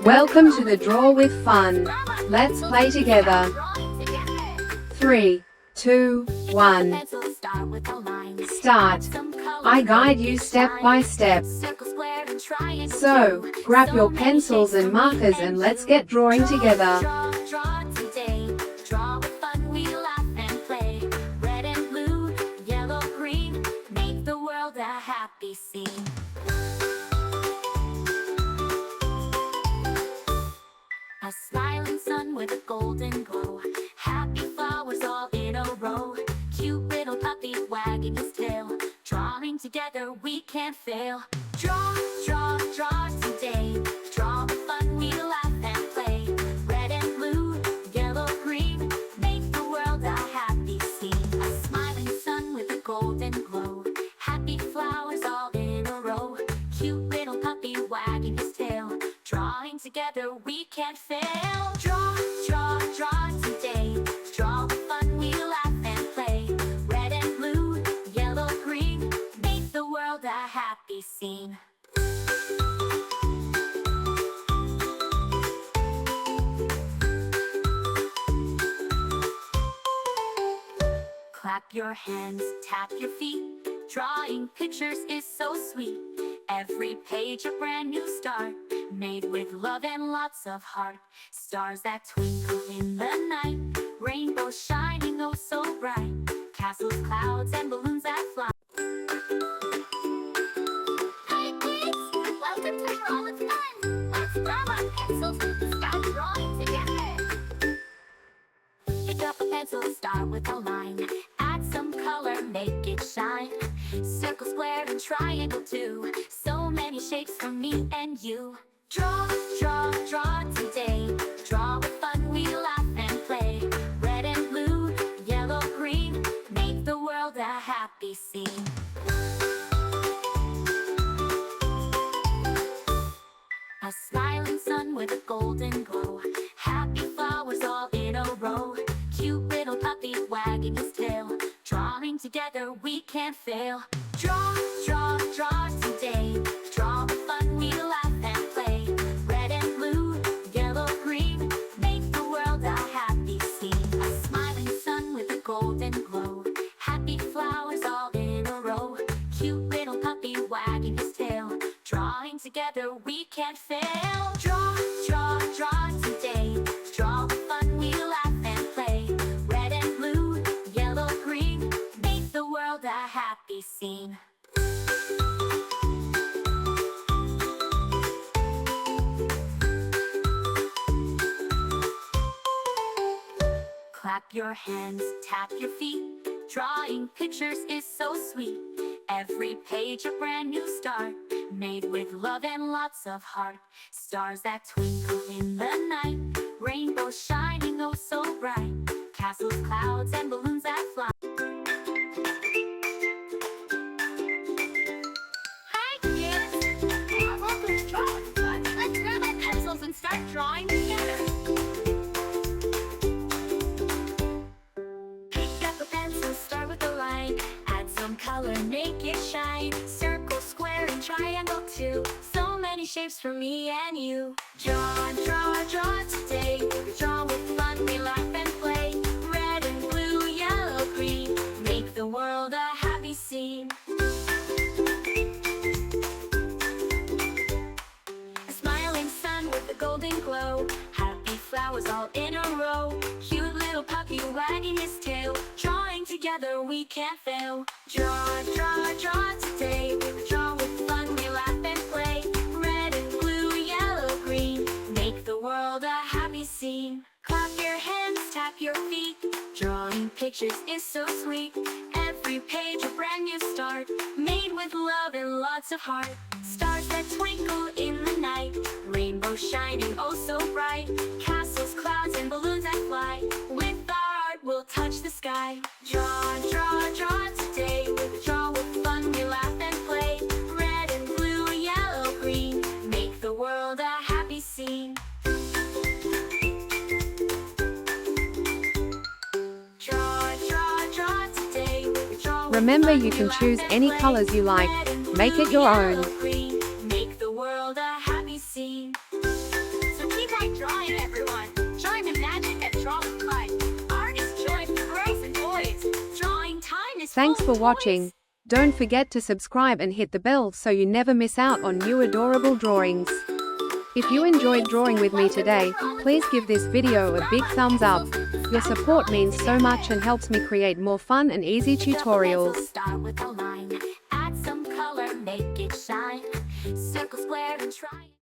Welcome to the Draw with Fun. Let's play together. 3, 2, 1. Start. I guide you step by step. So, grab your pencils and markers and let's get drawing together. Happy scene. A smiling sun with a golden glow. Happy flowers all in a row. Cute little puppy wagging his tail. Drawing together we can't fail. Draw, draw, draw today. Draw with fun, we laugh and play. Red and blue, yellow, green. Make the world a happy scene. A smiling sun with a golden glow. Happy flowers all in a row. Cute little puppy wagging his tail. Drawing together we can't fail. Draw, draw, draw today. Draw with fun, we laugh and play. Red and blue, yellow, green. Make the world a happy scene. Clap your hands, tap your feet. Drawing pictures is so sweet. Every page a brand new start, made with love and lots of heart. Stars that twinkle in the night, rainbows shining oh so bright. Castles, clouds, and balloons that fly. Hi kids, welcome to Draw with Fun. Let's grab our pencils and start drawing together. Pick up a pencil, start with a line. Add some color, make it shine. Circle, square, and triangle too. So many shapes for me and you. Draw, draw, draw today. Draw with fun, we laugh and play. Red and blue, yellow, green. Make the world a happy scene. A smiling sun with a golden glow. Happy flowers all in a row. Cute little puppy wagging his tail. Drawing together we can't fail. Draw, draw, draw today. Draw with fun, we laugh and play. Red and blue, yellow, green. Make the world a happy scene. A smiling sun with a golden glow. Happy flowers all in a row. Cute little puppy wagging his tail. Drawing together we can't fail. Draw, draw, draw today. Draw with fun, we laugh and play. Red and blue, yellow, green. Make the world a happy scene. Clap your hands, tap your feet. Drawing pictures is so sweet. Every page a brand new start, made with love and lots of heart. Stars that twinkle in the night, rainbows shining oh so bright. Castles, clouds, and balloons that fly. Hi kids! Welcome to Draw with Fun. Let's grab our pencils and start drawing together. Pick up a pencil, start with a line. Add some color, make it shine. Circle, square, and triangle too. So many shapes for me and you. Draw, draw, draw today. Draw with fun, we laugh and play. Red and blue, yellow, green. Make the world a happy scene. A smiling sun with a golden glow. Happy flowers all in a row. Cute little puppy wagging his tail. Drawing together we can't fail. Draw, draw, draw today. Draw with fun, we laugh and play. Red and blue, yellow, green. Make the world a happy scene. Clap your hands, tap your feet. Drawing pictures is so sweet. Every page a brand new start, made with love and lots of heart. Stars that twinkle in the night, rainbows shining oh so bright. Castles, clouds, and balloons that fly. With our art we'll touch the sky. Draw, draw, draw today. Draw with fun, we laugh and play. Red and blue, yellow, green. Make the world a happy scene. Draw, draw, draw today. Draw with Remember, fun, you we can laugh choose and any play. colors you like. Red and Make it blue, your yellow, own. green. Make the world a happy scene. Thanks for watching. Don't forget to subscribe and hit the bell so you never miss out on new adorable drawings. If you enjoyed drawing with me today, please give this video a big thumbs up. Your support means so much and helps me create more fun and easy tutorials. Start with a line. Add some color, make it shine. Circle, square, and triangle.